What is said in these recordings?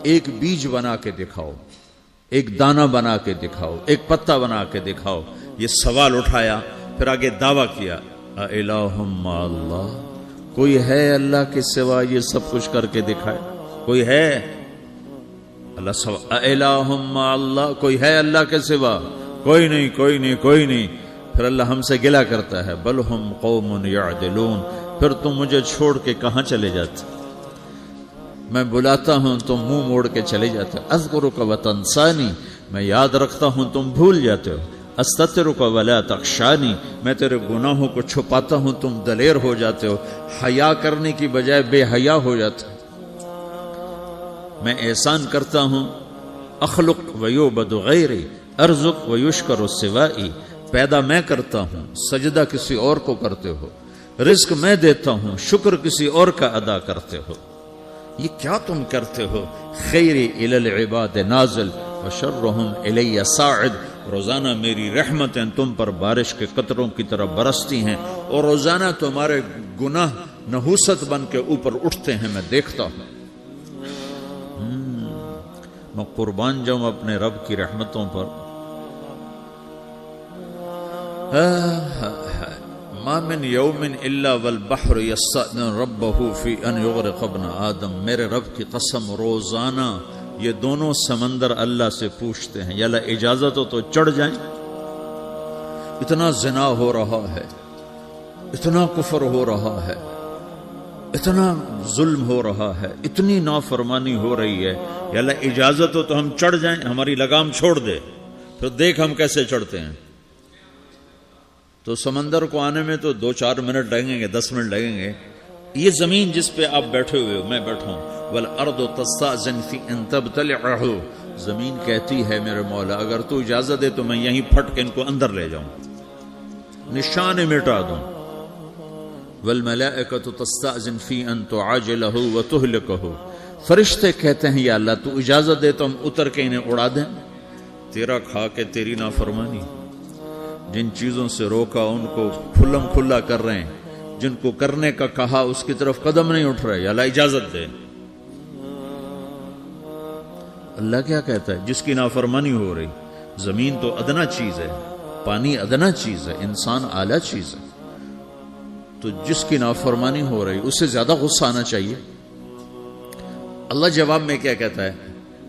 ایک بیج بنا کے دکھاؤ، ایک دانہ بنا کے دکھاؤ، ایک پتا بنا کے دکھاؤ۔ یہ سوال اٹھایا، پھر آگے دعویٰ کیا، اِلٰہٌ مع اللہ، کوئی ہے اللہ کے سوا یہ سب کچھ کر کے دکھائے؟ کوئی ہے؟ اللہ سوا اِلٰہٌ مع اللہ، کوئی ہے اللہ کے سوا؟ کوئی نہیں، کوئی نہیں، کوئی نہیں۔ پھر اللہ ہم سے گلہ کرتا ہے، بل ہم قوم یعدلون، پھر تم مجھے چھوڑ کے کہاں چلے جاتے؟ میں بلاتا ہوں تم منہ موڑ کے چلے جاتے ہو۔ اذکرک وتنسانی، میں یاد رکھتا ہوں تم بھول جاتے ہو۔ استترک ولا تخشانی، میں تیرے گناہوں کو چھپاتا ہوں تم دلیر ہو جاتے ہو، حیا کرنے کی بجائے بے حیا ہو جاتے ہو۔ میں احسان کرتا ہوں، اخلق ویعبد غیری، ارزق ویشکر سوائی، پیدا میں کرتا ہوں، سجدہ کسی اور کو کرتے ہو، رزق میں دیتا ہوں، شکر کسی اور کا ادا کرتے ہو۔ یہ کیا تم کرتے ہو؟ خیری الی العباد نازل وشرہم الی صاعد، روزانہ میری رحمتیں تم پر بارش کے قطروں کی طرح برستی ہیں، اور روزانہ تمہارے گناہ نحوست بن کے اوپر اٹھتے ہیں، میں دیکھتا ہوں۔ میں قربان جاؤں اپنے رب کی رحمتوں پر۔ ما من یوم الا والبحر یستأذن ربہ فی ان یغرق ابن آدم، میرے رب کی قسم روزانہ یہ دونوں سمندر اللہ سے پوچھتے ہیں، یا اللہ اجازت ہو تو چڑھ جائیں۔ اتنا زنا ہو رہا ہے، اتنا کفر ہو رہا ہے، اتنا ظلم ہو رہا ہے، اتنی نافرمانی ہو رہی ہے، یا اللہ اجازت ہو تو ہم چڑھ جائیں، ہماری لگام چھوڑ دے، پھر دیکھ ہم کیسے چڑھتے ہیں۔ تو سمندر کو آنے میں تو 2-4 منٹ لگیں گے، 10 منٹ لگیں گے۔ یہ زمین جس پہ آپ بیٹھے ہوئے ہو، میں بیٹھا ہوں، والارض تستأذن فی ان تبتلعہ، زمین کہتی ہے میرے مولا اگر تو اجازت دے تو میں یہیں پھٹ کے ان کو اندر لے جاؤں، نشان مٹا دوں۔ والملائکۃ تستأذن فی ان تعاجلہ وتہلکہ، فرشتے کہتے ہیں یا اللہ تو اجازت دے تو ہم اتر کے انہیں اڑا دیں۔ تیرا کھا کے تیری نافرمانی، جن چیزوں سے روکا ان کو کھلم کھلا کر رہے ہیں، جن کو کرنے کا کہا اس کی طرف قدم نہیں اٹھ رہے، یا اللہ اجازت دے۔ اللہ کیا کہتا ہے؟ جس کی نافرمانی ہو رہی، زمین تو ادنا چیز ہے، پانی ادنا چیز ہے، انسان اعلیٰ چیز ہے، تو جس کی نافرمانی ہو رہی اس سے زیادہ غصہ آنا چاہیے۔ اللہ جواب میں کیا کہتا ہے؟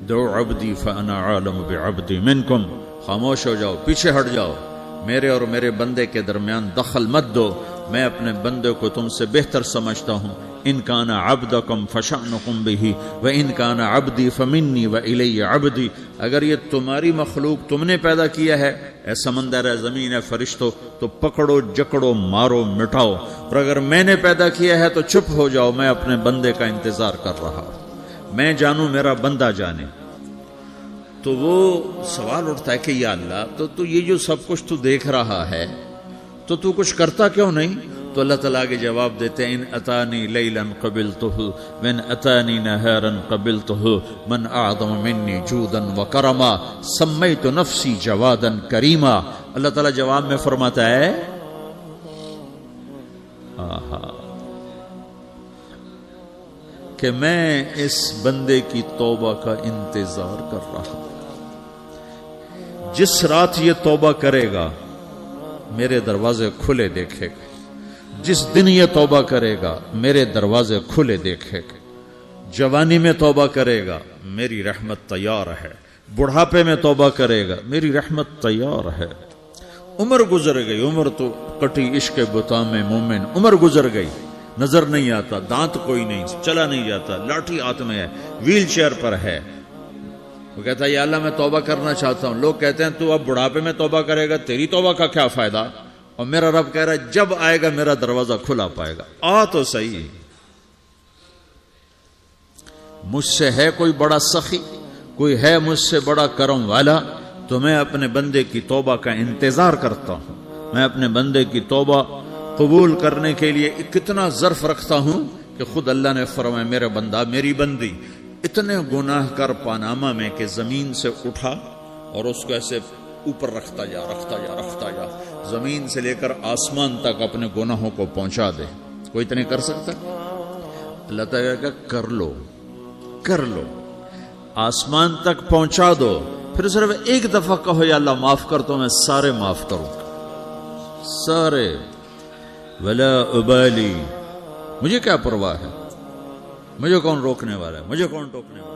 دعو عبدی فانا عالم بعبدی منکم، خاموش ہو جاؤ، پیچھے ہٹ جاؤ، میرے اور میرے بندے کے درمیان دخل مت دو، میں اپنے بندے کو تم سے بہتر سمجھتا ہوں۔ ان کان عبدکم فشأنکم بہ وان کان عبدی فمنی والی عبدی، اگر یہ تمہاری مخلوق تم نے پیدا کیا ہے، اے سمندر ہے، زمین ہے، فرشتوں، تو پکڑو جکڑو مارو مٹاؤ، اور اگر میں نے پیدا کیا ہے تو چپ ہو جاؤ، میں اپنے بندے کا انتظار کر رہا ہوں، میں جانوں میرا بندہ جانے۔ تو وہ سوال اٹھتا ہے کہ یا اللہ تو یہ جو سب کچھ تو دیکھ رہا ہے تو کچھ کرتا کیوں نہیں؟ تو اللہ تعالیٰ کے جواب دیتے ہیں، ان اتانی لیلا قبلتہ وان اتانی نہارا قبلتہ من اعظم منی جودا وکرما سمیت نفسی جوادا کریما۔ اللہ تعالیٰ جواب میں فرماتا ہے کہ میں اس بندے کی توبہ کا انتظار کر رہا ہوں، جس رات یہ توبہ کرے گا میرے دروازے کھلے دیکھے گا، جس دن یہ توبہ کرے گا میرے دروازے کھلے دیکھے گا، جوانی میں توبہ کرے گا میری رحمت تیار ہے، بڑھاپے میں توبہ کرے گا میری رحمت تیار ہے۔ عمر گزر گئی، عمر تو کٹی عشق بتا میں مومن، عمر گزر گئی، نظر نہیں آتا، دانت کوئی نہیں، چلا نہیں جاتا، لاٹھی ہاتھ میں ہے، ویل چیئر پر ہے۔ وہ کہتا ہے یا اللہ میں توبہ کرنا چاہتا ہوں۔ لوگ کہتے ہیں تو اب بڑھاپے میں توبہ کرے گا، تیری توبہ کا کیا فائدہ؟ اور میرا رب کہہ رہا ہے جب آئے گا میرا دروازہ کھلا پائے گا، آ تو صحیح۔ مجھ سے ہے کوئی بڑا سخی، کوئی ہے مجھ سے بڑا کرم والا، تو میں اپنے بندے کی توبہ کا انتظار کرتا ہوں، میں اپنے بندے کی توبہ قبول کرنے کے لیے کتنا ظرف رکھتا ہوں کہ خود اللہ نے فرمایا میرا بندہ میری بندی اتنے گناہ کر پاناما میں کہ زمین سے اٹھا اور اس کو ایسے اوپر رکھتا جا، زمین سے لے کر آسمان تک اپنے گناہوں کو پہنچا دے۔ کوئی اتنے کر سکتا؟ اللہ تعالیٰ کا کر لو، آسمان تک پہنچا دو، پھر صرف ایک دفعہ کہو یا اللہ معاف کر تو میں سارے معاف کروں گا، سارے، ولا ابالی، مجھے کیا پرواہ ہے، مجھے کون روکنے والا ہے، مجھے کون ٹوکنے والا ہے۔